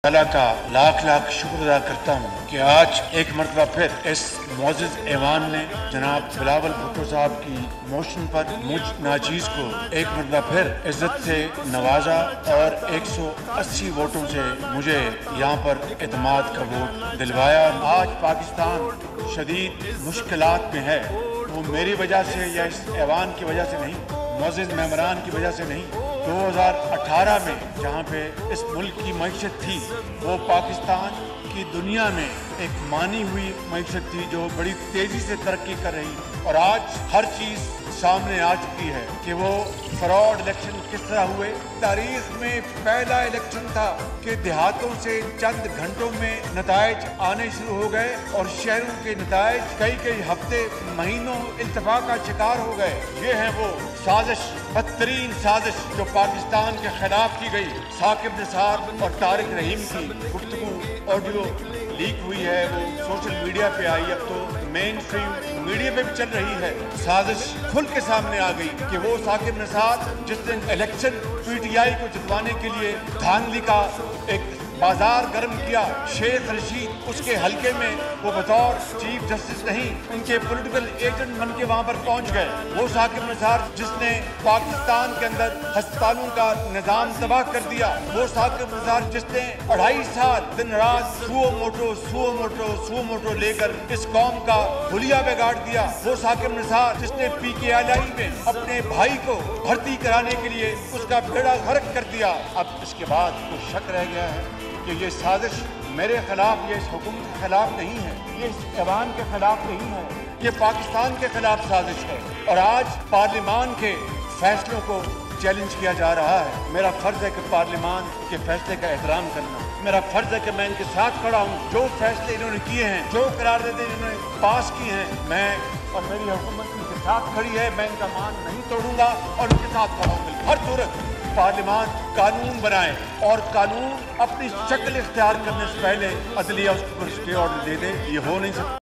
अल्लाह का लाख लाख शुक्र अदा करता हूँ कि आज एक मरतबा फिर इस मोअज़्ज़िज़ ऐवान ने जनाब बिलावल भुट्टो साहब की मोशन पर मुझ नाचीज को एक मरतबा फिर इज्जत से नवाजा और 180 वोटों से मुझे यहाँ पर एतमाद का वोट दिलवाया। आज पाकिस्तान शदीद मुश्किलात में है, वो मेरी वजह से या इस ऐवान की वजह से नहीं, मुअज़्ज़िज़ मेंबरान की वजह से नहीं। 2018 में जहाँ पे इस मुल्क की मईशत थी वो पाकिस्तान की दुनिया में एक मानी हुई मईशत थी जो बड़ी तेज़ी से तरक्की कर रही, और आज हर चीज़ सामने आ चुकी है कि वो फ्रॉड इलेक्शन किस तरह हुए। तारीख में पहला इलेक्शन था कि देहातों से चंद घंटों में नतायज आने शुरू हो गए और शहरों के नतायज कई हफ्ते महीनों इल्तफा का शिकार हो गए। ये है वो साजिश, बदतरीन साजिश जो पाकिस्तान के खिलाफ की गई। साकिब निसार और तारिक रहीम की गुफ्तगू ऑडियो लीक हुई है, वो सोशल मीडिया पे आई, अब तो मेन स्ट्रीम मीडिया पे भी चल रही है। साजिश खुल के सामने आ गई कि वो साकिब निसार जिसने इलेक्शन पीटीआई को जितवाने के लिए धांधली का एक बाजार गर्म किया, शेख रशीद उसके हलके में वो बतौर चीफ जस्टिस नहीं उनके पॉलिटिकल एजेंट बन के वहाँ पर पहुँच गए। वो साकिब निसार जिसने पाकिस्तान के अंदर अस्पतालों का निज़ाम तबाह कर दिया, वो साकिब निसार जिसने 2.5 साल दिन रात सुओ मोटो लेकर इस कौम का हुलिया बिगाड़ दिया, वो साकिब निसार जिसने PKLI में अपने भाई को भर्ती कराने के लिए उसका बेड़ा गर्क कर दिया। अब इसके बाद कुछ शक रह गया है कि ये साजिश मेरे खिलाफ, ये इस हुकूमत के खिलाफ नहीं है, ये इस ऐवान के खिलाफ नहीं है, ये पाकिस्तान के खिलाफ साजिश है। और आज पार्लिमान के फैसलों को चैलेंज किया जा रहा है। मेरा फर्ज है कि पार्लिमान के फैसले का एहतराम करना, मेरा फर्ज है कि मैं इनके साथ खड़ा हूँ। जो फैसले इन्होंने किए हैं, जो करारदादें इन्होंने पास की हैं, मैं और मेरी हुकूमत इनके साथ खड़ी है। मैं इनका मान नहीं तोड़ूंगा और इनके साथ खड़ा हूँ। हर सूरत पार्लिमान कानून बनाए और कानून अपनी शक्ल इख्तियार करने से पहले अदलिया उसको स्टे ऑर्डर दे दे, ये हो नहीं सकता।